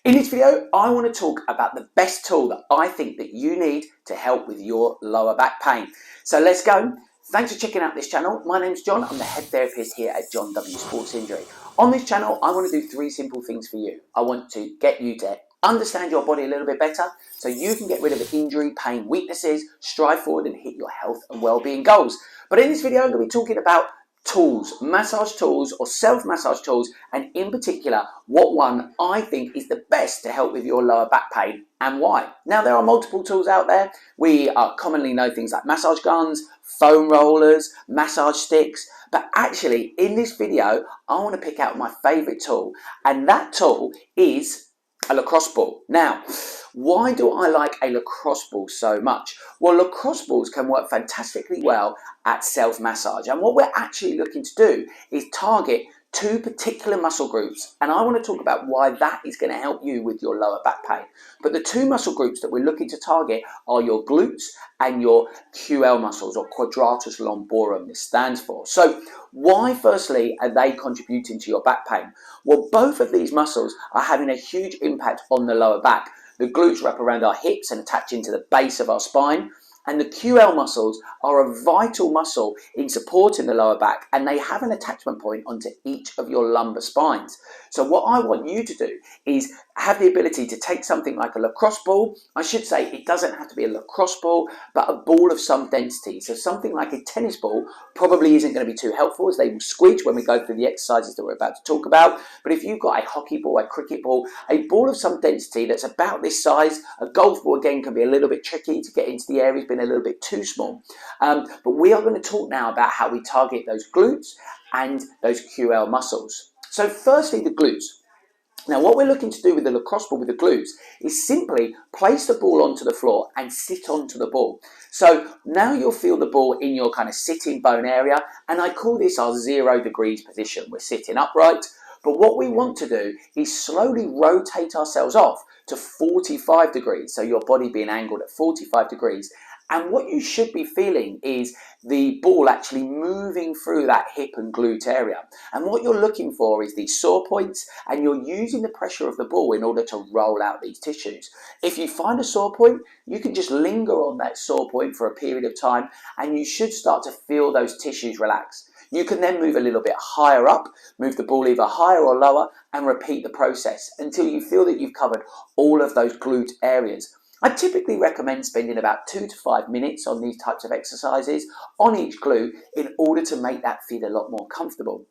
In this video, I want to talk about the best tool that I think that you need to help with your lower back pain. So let's go. Thanks for checking out this channel. My name's John. I'm the head therapist here at Jon W Sports Injury. On this channel, I want to do three simple things for you. I want to get you to understand your body a little bit better so you can get rid of the injury, pain, weaknesses, strive forward and hit your health and well-being goals. But in this video, I'm going to be talking about tools, massage tools or self-massage tools, and in particular what one I think is the best to help with your lower back pain and why. Now there are multiple tools out there. We commonly know things like massage guns, foam rollers, massage sticks, but actually in this video I want to pick out my favorite tool, and that tool is a lacrosse ball. Now, why do I like a lacrosse ball so much? Well, lacrosse balls can work fantastically well at self-massage, and what we're actually looking to do is target two particular muscle groups, and I want to talk about why that is going to help you with your lower back pain. But the two muscle groups that we're looking to target are your glutes and your QL muscles, or quadratus lumborum, this stands for. So why firstly are they contributing to your back pain? Well, both of these muscles are having a huge impact on the lower back. The glutes wrap around our hips and attach into the base of our spine, and the QL muscles are a vital muscle in supporting the lower back, and they have an attachment point onto each of your lumbar spines. So what I want you to do is have the ability to take something like a lacrosse ball. I should say it doesn't have to be a lacrosse ball, but a ball of some density. So something like a tennis ball probably isn't going to be too helpful, as they will squeak when we go through the exercises that we're about to talk about. But if you've got a hockey ball, a cricket ball, a ball of some density that's about this size, a golf ball again can be a little bit tricky to get into the areas, being a little bit too small. But we are going to talk now about how we target those glutes and those QL muscles. So firstly, the glutes. Now what we're looking to do with the lacrosse ball with the glutes is simply place the ball onto the floor and sit onto the ball. So now you'll feel the ball in your kind of sitting bone area, and I call this our 0 degrees position. We're sitting upright, but what we want to do is slowly rotate ourselves off to 45 degrees. So your body being angled at 45 degrees. And what you should be feeling is the ball actually moving through that hip and glute area. And what you're looking for is these sore points, and you're using the pressure of the ball in order to roll out these tissues. If you find a sore point, you can just linger on that sore point for a period of time, and you should start to feel those tissues relax. You can then move a little bit higher up, move the ball either higher or lower, and repeat the process until you feel that you've covered all of those glute areas. I typically recommend spending about 2 to 5 minutes on these types of exercises on each glute in order to make that feel a lot more comfortable.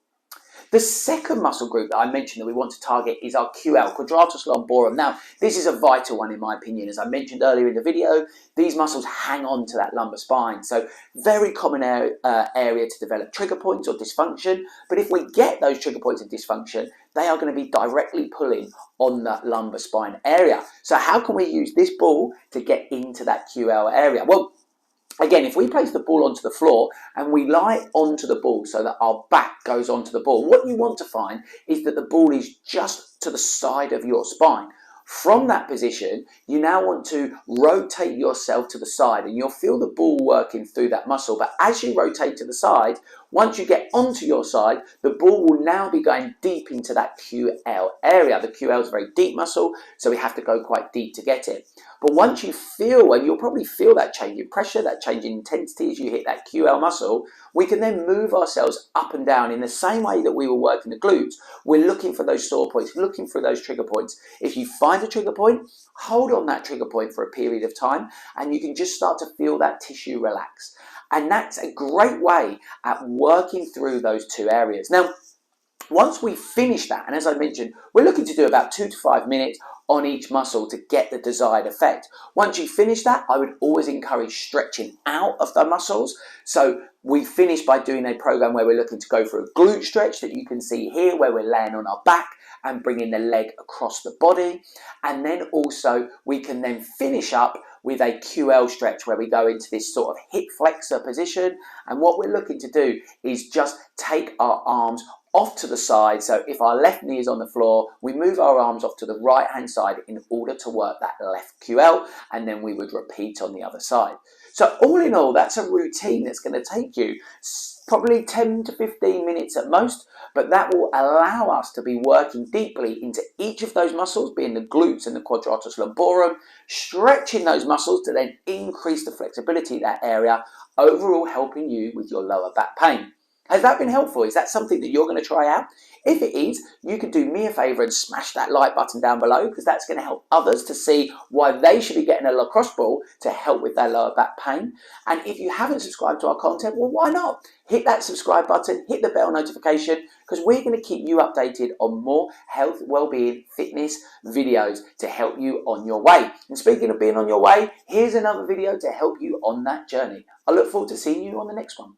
The second muscle group that I mentioned that we want to target is our QL, quadratus lumborum. Now, this is a vital one in my opinion. As I mentioned earlier in the video, these muscles hang on to that lumbar spine. So very common area to develop trigger points or dysfunction. But if we get those trigger points of dysfunction, they are going to be directly pulling on that lumbar spine area. So how can we use this ball to get into that QL area? Well, again, if we place the ball onto the floor and we lie onto the ball so that our back goes onto the ball, what you want to find is that the ball is just to the side of your spine. From that position, you now want to rotate yourself to the side, and you'll feel the ball working through that muscle. But as you rotate to the side, once you get onto your side, the ball will now be going deep into that QL area. The QL is a very deep muscle, so we have to go quite deep to get it. But once you feel, and you'll probably feel that change in pressure, that change in intensity as you hit that QL muscle, we can then move ourselves up and down in the same way that we were working the glutes. We're looking for those sore points, looking for those trigger points. If you find a trigger point, hold on that trigger point for a period of time, and you can just start to feel that tissue relax. And that's a great way at working through those two areas. Now, once we finish that, and as I mentioned, we're looking to do about 2 to 5 minutes on each muscle to get the desired effect. Once you finish that, I would always encourage stretching out of the muscles. So we finish by doing a program where we're looking to go for a glute stretch that you can see here, where we're laying on our back and bringing the leg across the body. And then also we can then finish up with a QL stretch where we go into this sort of hip flexor position. And what we're looking to do is just take our arms off to the side. So if our left knee is on the floor, we move our arms off to the right hand side in order to work that left QL, and then we would repeat on the other side. So all in all, that's a routine that's going to take you probably 10 to 15 minutes at most, but that will allow us to be working deeply into each of those muscles, being the glutes and the quadratus lumborum, stretching those muscles to then increase the flexibility of that area, overall helping you with your lower back pain. Has that been helpful? Is that something that you're going to try out? If it is, you could do me a favour and smash that like button down below, because that's going to help others to see why they should be getting a lacrosse ball to help with their lower back pain. And if you haven't subscribed to our content, well, why not? Hit that subscribe button, hit the bell notification, because we're going to keep you updated on more health, well-being, fitness videos to help you on your way. And speaking of being on your way, here's another video to help you on that journey. I look forward to seeing you on the next one.